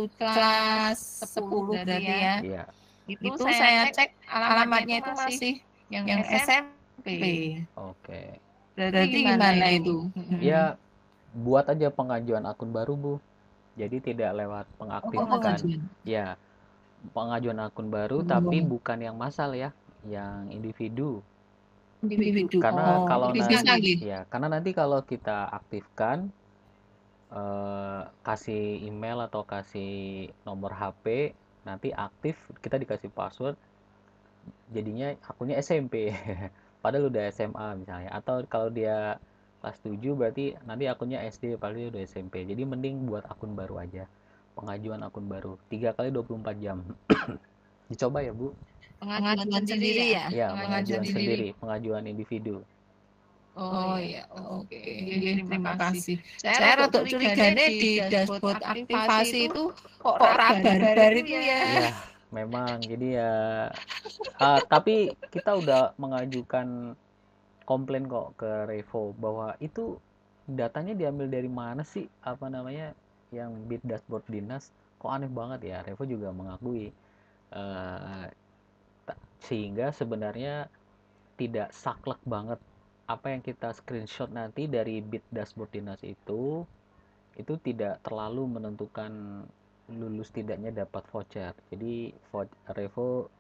10 berarti ya. Iya. Itu saya cek alamatnya itu masih yang SMP. Oke. Berarti gimana itu? Ya, buat aja pengajuan akun baru, Bu. Jadi tidak lewat pengaktifkan. Ya, pengajuan akun baru tapi bukan yang massal ya, yang individu. Karena kalau nanti kalau kita aktifkan kasih email atau kasih nomor HP, nanti aktif, kita dikasih password, jadinya akunnya SMP. Padahal udah SMA misalnya. Atau kalau dia kelas 7 berarti nanti akunnya SD, padahal udah SMP. Jadi mending buat akun baru aja. Pengajuan akun baru 3 kali 24 jam. Dicoba ya, Bu. Pengajuan sendiri ya? Ya, pengajuan sendiri, pengajuan individu. Oh iya, oke. Terima kasih. Saya rada curigane di dashboard aktivasi itu kok rabar-rabar itu ya. Ya, memang. Jadi ya tapi kita udah mengajukan komplain kok ke Revo bahwa itu datanya diambil dari mana sih, apa namanya, yang bit dashboard dinas, kok aneh banget ya. Revo juga mengakui sehingga sebenarnya tidak saklek banget. Apa yang kita screenshot nanti dari Bit Dashboard Dinas itu tidak terlalu menentukan lulus tidaknya dapat voucher. Jadi Revo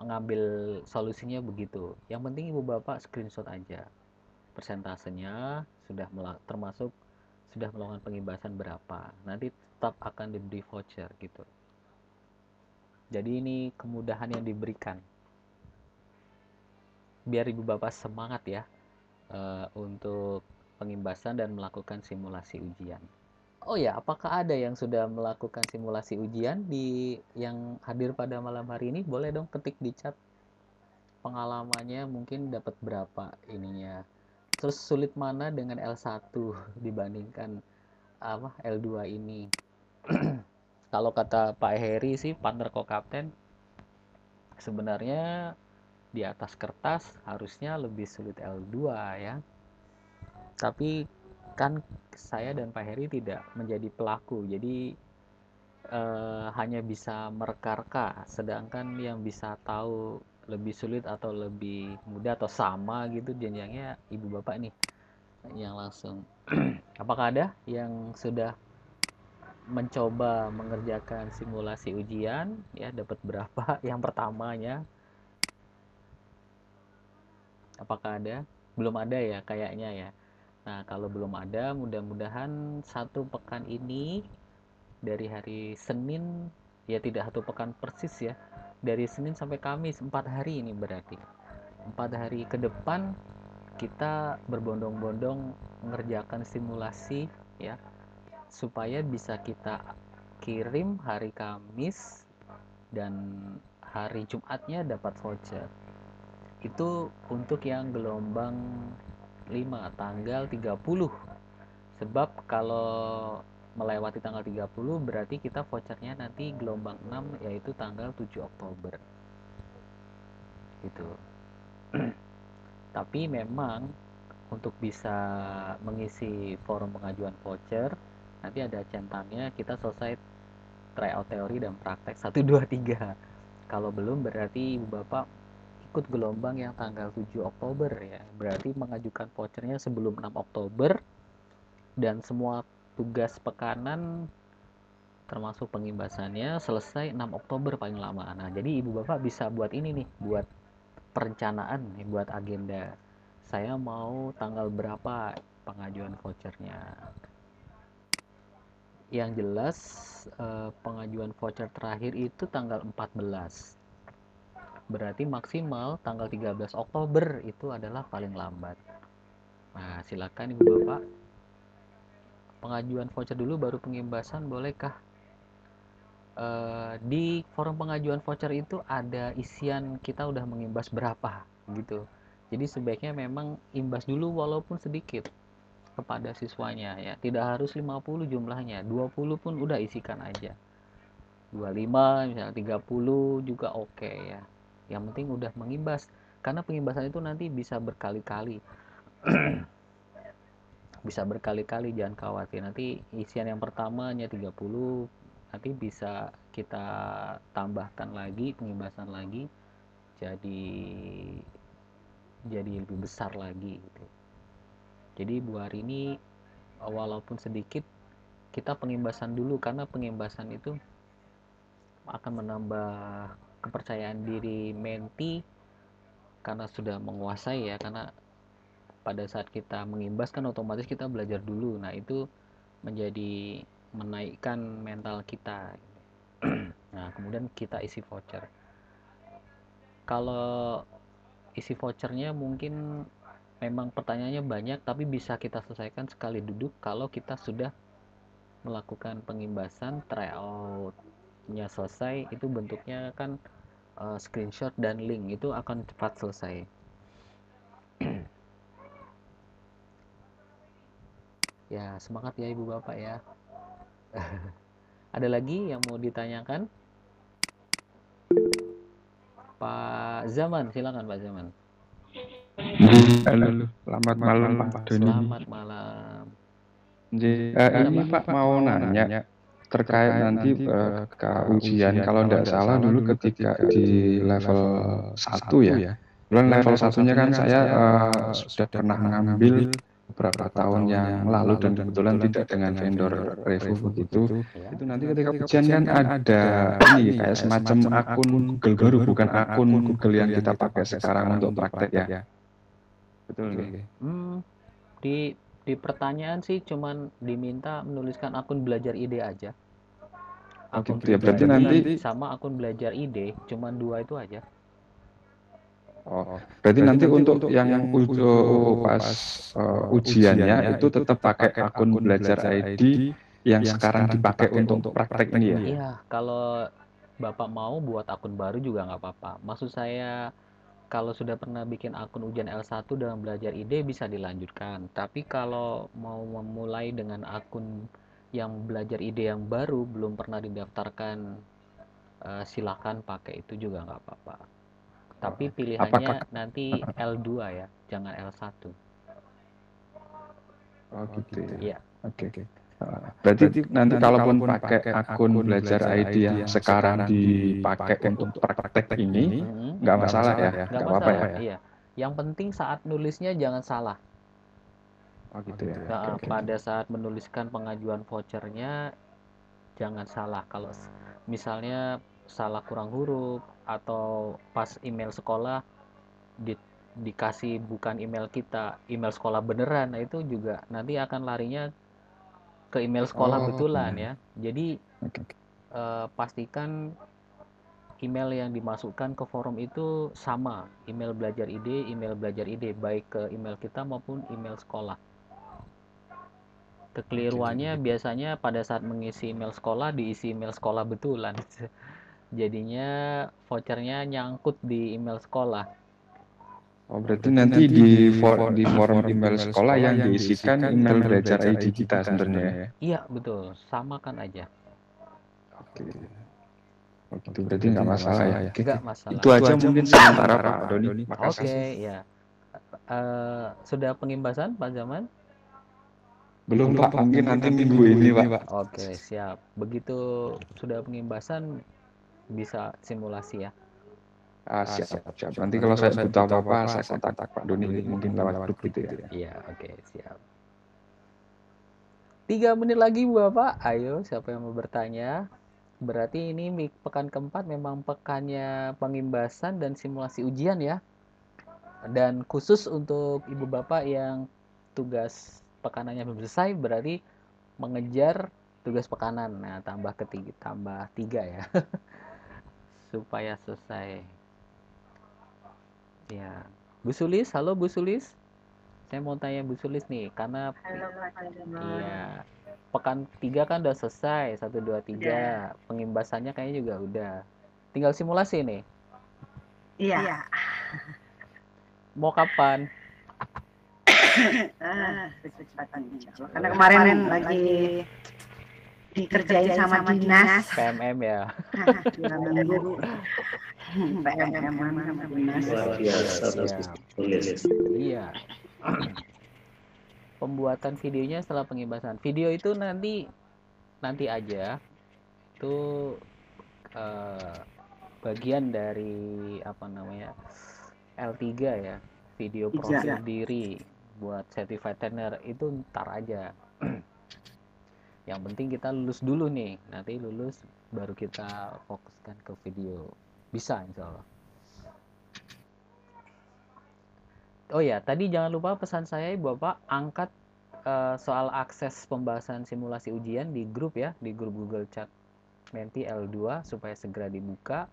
ngambil solusinya begitu. Yang penting ibu bapak screenshot aja persentasenya, termasuk sudah melakukan pengimbasan berapa, nanti tetap akan diberi voucher gitu. Jadi ini kemudahan yang diberikan biar ibu bapak semangat ya untuk pengimbasan dan melakukan simulasi ujian. Oh ya, apakah ada yang sudah melakukan simulasi ujian yang hadir pada malam hari ini? Boleh dong ketik di chat pengalamannya, mungkin dapat berapa ininya. Terus sulit mana dengan L1 dibandingkan L2 ini? Kalau kata Pak Heri sih, partner co-kapten, sebenarnya di atas kertas harusnya lebih sulit L2 ya. Tapi kan saya dan Pak Heri tidak menjadi pelaku, jadi hanya bisa mereka-reka, sedangkan yang bisa tahu lebih sulit atau lebih mudah atau sama gitu jenjangnya ibu bapak nih yang langsung. Apakah ada yang sudah mencoba mengerjakan simulasi ujian ya, dapat berapa yang pertamanya? Apakah ada? Belum ada ya kayaknya ya. Nah, kalau belum ada, mudah-mudahan 1 pekan ini dari hari Senin, ya tidak 1 pekan persis ya, dari Senin sampai Kamis, 4 hari ini berarti 4 hari ke depan kita berbondong-bondong mengerjakan simulasi ya, supaya bisa kita kirim hari Kamis dan hari Jumatnya dapat voucher. Itu untuk yang gelombang 5 tanggal 30. Sebab kalau melewati tanggal 30 berarti kita vouchernya nanti gelombang 6 yaitu tanggal 7 Oktober. Gitu. Tapi memang untuk bisa mengisi forum pengajuan voucher nanti ada centangnya kita selesai tryout teori dan praktek 1 2 3. Kalau belum berarti ibu bapak ikut gelombang yang tanggal 7 Oktober ya. Berarti mengajukan vouchernya sebelum 6 Oktober dan semua tugas pekanan termasuk pengimbasannya selesai 6 Oktober paling lama. Nah, jadi ibu bapak bisa buat ini nih, buat perencanaan nih, buat agenda. Saya mau tanggal berapa pengajuan vouchernya. Yang jelas pengajuan voucher terakhir itu tanggal 14. Berarti maksimal tanggal 13 Oktober itu adalah paling lambat. Nah, silakan ibu bapak pengajuan voucher dulu baru pengimbasan, bolehkah? Di forum pengajuan voucher itu ada isian kita udah mengimbas berapa gitu. Jadi sebaiknya memang imbas dulu walaupun sedikit kepada siswanya ya. Tidak harus 50 jumlahnya, 20 pun udah isikan aja. 25 misalnya 30 juga oke ya. Yang penting udah mengimbas, karena pengimbasan itu nanti bisa berkali-kali. Bisa berkali-kali, jangan khawatir. Nanti isian yang pertamanya 30, nanti bisa kita tambahkan lagi pengimbasan lagi jadi lebih besar lagi gitu. Jadi bu hari ini walaupun sedikit kita pengimbasan dulu, karena pengimbasan itu akan menambah kepercayaan diri menti karena sudah menguasai ya. Karena pada saat kita mengimbas kan otomatis kita belajar dulu. Nah, itu menjadi menaikkan mental kita. Nah, kemudian kita isi voucher. Kalau isi vouchernya mungkin memang pertanyaannya banyak, tapi bisa kita selesaikan sekali duduk kalau kita sudah melakukan pengimbasan, tryout-nya selesai. Itu bentuknya kan screenshot dan link, itu akan cepat selesai. Ya, semangat ya ibu bapak ya. Ada lagi yang mau ditanyakan? Pak Zaman, silakan Pak Zaman. Halo, selamat malam Pak Doni. Selamat malam. Ini Pak mau nanya terkait nanti ke ujian. Kalau tidak salah dulu ketika di level 1 ya, Kebetulan level satunya kan saya sudah pernah mengambil beberapa tahun yang lalu dan kebetulan tidak dengan vendor Revo begitu. Itu nanti ketika ujian kan ada ini kayak semacam akun Google baru, bukan akun Google yang kita pakai sekarang untuk praktek ya. Betul nggih? Di pertanyaan sih cuman diminta menuliskan akun belajar ide aja. Akun gitu ya, berarti nanti sama akun belajar ide cuman 2 itu aja. Berarti nanti untuk yang pas ujiannya itu tetap pakai akun belajar ID yang sekarang dipakai untuk praktek ini ya? Iya, kalau Bapak mau buat akun baru juga nggak apa-apa. Maksud saya kalau sudah pernah bikin akun ujian L1 dengan belajar ide bisa dilanjutkan. Tapi kalau mau memulai dengan akun yang belajar ide yang baru belum pernah didaftarkan, silakan pakai itu juga nggak apa-apa. Tapi pilihannya nanti L2 ya, jangan L1. Oh gitu ya. Iya. Oke. Berarti nanti kalaupun pakai akun belajar ID yang sekarang dipakai untuk praktek ini, nggak masalah ya? Nggak apa-apa ya? Iya. Yang penting saat nulisnya jangan salah. Oh gitu ya. Nah, pada saat menuliskan pengajuan vouchernya jangan salah. Kalau misalnya salah kurang huruf atau pas email sekolah dikasih bukan email kita, email sekolah beneran, nah itu juga nanti akan larinya ke email sekolah betulan ya. Jadi pastikan email yang dimasukkan ke forum itu sama, email belajar ide, baik ke email kita maupun email sekolah. Kekeliruannya biasanya pada saat mengisi email sekolah diisi email sekolah betulan. Jadinya vouchernya nyangkut di email sekolah. Oh berarti nanti di forum email sekolah yang diisikan email belajar ID kita sebenarnya ya? Iya betul, samakan aja. Oke. Oh gitu, berarti nggak masalah ya? Nggak masalah. Itu aja mungkin sementara Pak Doni. Oke, ya. Sudah pengimbasan Pak Zaman? Belum Pak, mungkin nanti minggu ini Pak. Oke, siap. Begitu sudah pengimbasan bisa simulasi ya. Siap. Nanti kalau saya butuh apa-apa, saya kontak Pak Doni, mungkin lewat grup gitu ya. Iya, oke, siap. 3 menit lagi Bapak, ayo siapa yang mau bertanya? Berarti ini pekan keempat memang pekannya pengimbasan dan simulasi ujian ya. Dan khusus untuk Ibu Bapak yang tugas pekanannya belum selesai, berarti mengejar tugas pekanan. Nah, tambah 3 ya. Supaya selesai. Ya. Bu Sulis, halo Bu Sulis. Saya mau tanya Bu Sulis nih, karena iya, pekan 3 kan udah selesai, 1 2 3. Pengimbasannya kayaknya juga udah. Tinggal simulasi nih. Iya. Mau kapan? Karena kemarin lagi dikerjain sama dinas. PMM ya. PMM sama dinas. Iya. Pembuatan videonya setelah pengimbasan. Video itu nanti aja. Itu bagian dari L3 ya. Video profil diri buat certified trainer itu ntar aja. Yang penting kita lulus dulu nih. Nanti lulus baru kita fokuskan ke video. Bisa insyaallah. Oh ya, tadi jangan lupa pesan saya Bapak angkat soal akses pembahasan simulasi ujian di grup ya, di grup Google Chat Menti L2 supaya segera dibuka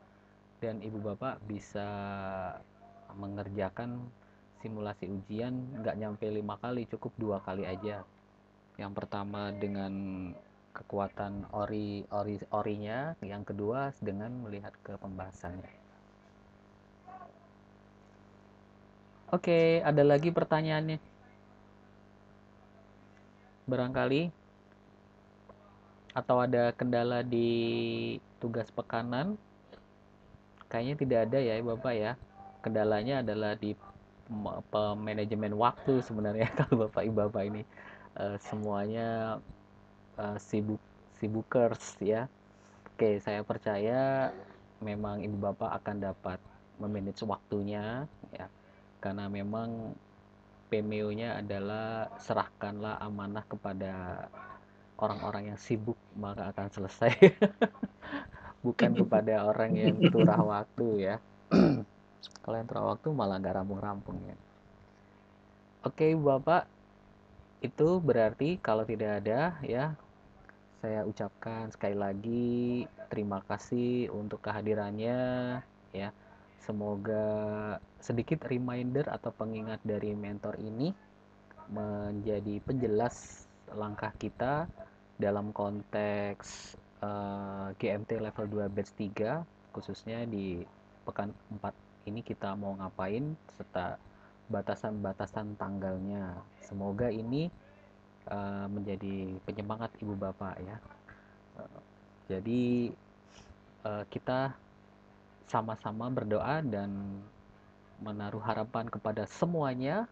dan Ibu Bapak bisa mengerjakan simulasi ujian nggak nyampe 5 kali, cukup 2 kali aja. Yang pertama dengan kekuatan orinya, yang kedua dengan melihat ke pembahasannya. Oke, ada lagi pertanyaannya? Barangkali? Atau ada kendala di tugas pekanan? Kayaknya tidak ada ya Bapak ya. Kendalanya adalah di manajemen waktu sebenarnya kalau Bapak Ibu Bapak ini semuanya sibukers ya. Oke, saya percaya memang Ibu Bapak akan dapat memanage waktunya ya. Karena memang PMEO-nya adalah serahkanlah amanah kepada orang-orang yang sibuk maka akan selesai. Bukan kepada orang yang turah waktu ya. Kalau yang turah waktu malah nggak rampung-rampung ya. Oke Bapak, itu berarti kalau tidak ada ya, saya ucapkan sekali lagi terima kasih untuk kehadirannya ya. Semoga sedikit reminder atau pengingat dari mentor ini menjadi penjelas langkah kita dalam konteks GMT level 2 batch 3, khususnya di pekan 4 ini kita mau ngapain serta batasan-batasan tanggalnya. Semoga ini menjadi penyemangat ibu bapak ya. Jadi kita sama-sama berdoa dan menaruh harapan kepada semuanya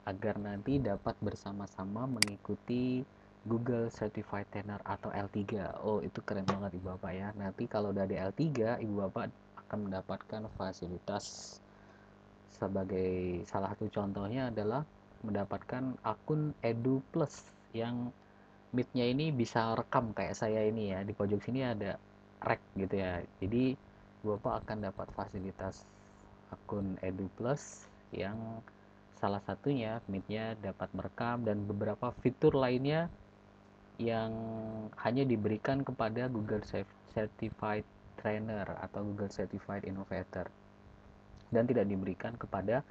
agar nanti dapat bersama-sama mengikuti Google Certified Trainer atau L3. Oh, itu keren banget ibu bapak ya. Nanti kalau udah di L3, ibu bapak akan mendapatkan fasilitas sebagai salah satu contohnya adalah mendapatkan akun Edu Plus yang Meet-nya ini bisa rekam kayak saya ini ya. Di pojok sini ada rek gitu ya. Jadi Bapak akan dapat fasilitas akun Edu Plus yang salah satunya Meet-nya dapat merekam dan beberapa fitur lainnya yang hanya diberikan kepada Google Certified Trainer atau Google Certified Innovator dan tidak diberikan kepada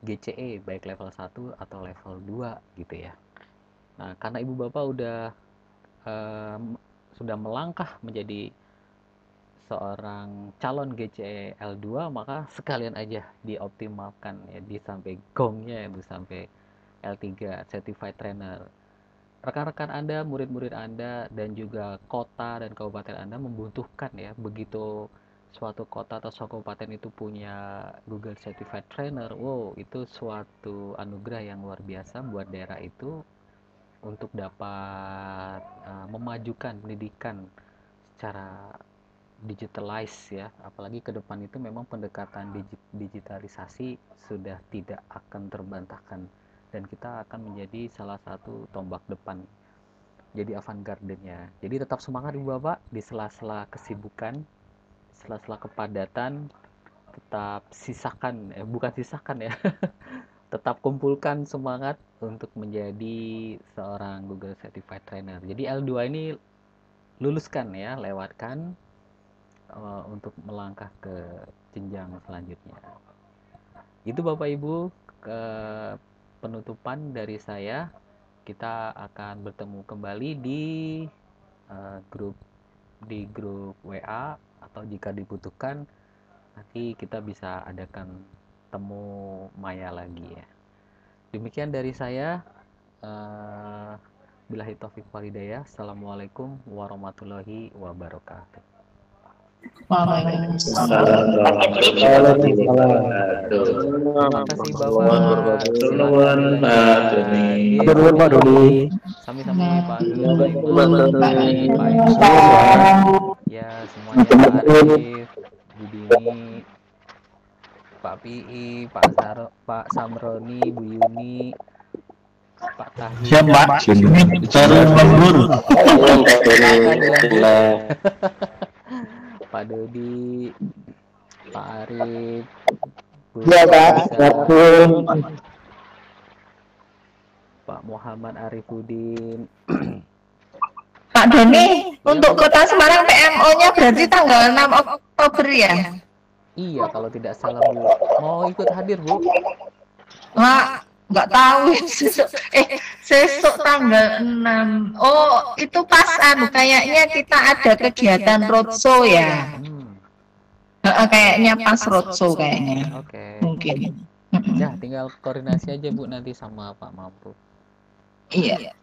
GCE baik level 1 atau level 2 gitu ya. Nah, karena ibu bapak sudah melangkah menjadi seorang calon GCE L2, maka sekalian aja dioptimalkan ya, di sampai gongnya itu sampai L3 Certified Trainer. Rekan-rekan Anda, murid-murid Anda dan juga kota dan kabupaten Anda membutuhkan ya, begitu suatu kota atau suatu kabupaten itu punya Google Certified Trainer, wow, itu suatu anugerah yang luar biasa buat daerah itu untuk dapat memajukan pendidikan secara digitalize ya. Apalagi ke depan itu memang pendekatan digitalisasi sudah tidak akan terbantahkan dan kita akan menjadi salah satu tombak depan, jadi avant-garde-nya. Jadi tetap semangat ibu bapak di sela-sela kesibukan, sela-sela kepadatan, tetap bukan sisakan ya tetap kumpulkan semangat untuk menjadi seorang Google Certified Trainer. Jadi L2 ini luluskan ya, lewatkan untuk melangkah ke jenjang selanjutnya. Itu Bapak Ibu ke penutupan dari saya. Kita akan bertemu kembali di grup WA atau jika dibutuhkan nanti kita bisa adakan temu maya lagi ya. Demikian dari saya. Billahi taufiq wal hidayah. Assalamualaikum warahmatullahi wabarakatuh. Waalaikumsalam. Terima kasih Bapak. Silakan Pak Doni. Sami-sami Pak Doni, Pak Imam, ya semuanya, Pak Arif, Bu Dini, Pak Pi, Pak Samroni, Bu Yuni, Pak Tahir. Siap Pak. Cari lembur. Pak Dodi, Pak Arif, Bu Ya Pak. Pak Muhammad Arifuddin. Pak Doni, untuk Kota Semarang PMO-nya berarti tanggal 6 Oktober ya? Iya, kalau tidak salah Bu. Mau ikut hadir Bu? Nggak tahu. Sesok tanggal 6. Oh, itu pas kayaknya kita ada kegiatan roadshow ya. Kayaknya pas roadshow kayaknya. Oke. Mungkin. Ya, tinggal koordinasi aja Bu nanti sama Pak Mampu. Iya.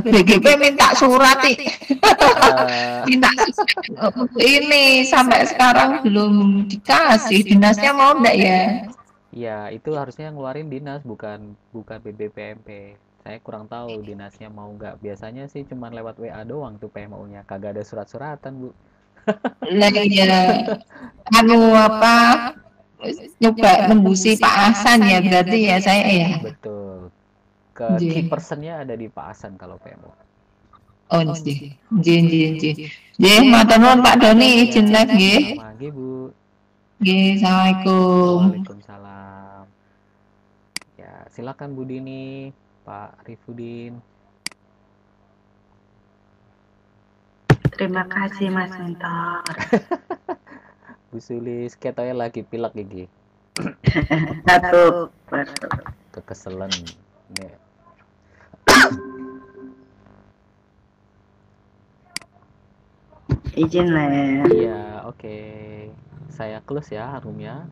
BGP minta surat minta ini sampai sekarang belum dikasih. Dinasnya mau enggak ya? Ya, itu harusnya ngeluarin dinas, bukan BBPMP. Saya kurang tahu dinasnya mau nggak. Biasanya sih cuma lewat WA doang tuh PMO-nya, kagak ada surat-suratan Bu. Lah ya, nyoba nembusi Pak Hasan ya berarti ya saya ya. Betul. Nggih. Key personnya ada di Pak Hasan kalau PMO. Oh nggih. Nggih. Nggih, matur nuwun Pak Doni izin live nggih. Sama nggih, Bu. Nggih, assalamualaikum. Waalaikumsalam. Ya, silakan Bu Dini, Pak Rifudin. Terima kasih Mas Mentor. Bu Sulis, ketoke lagi pilek iki. Satu. Kekeselan. Nek. Izin lah. Iya, oke. Saya close ya harumnya.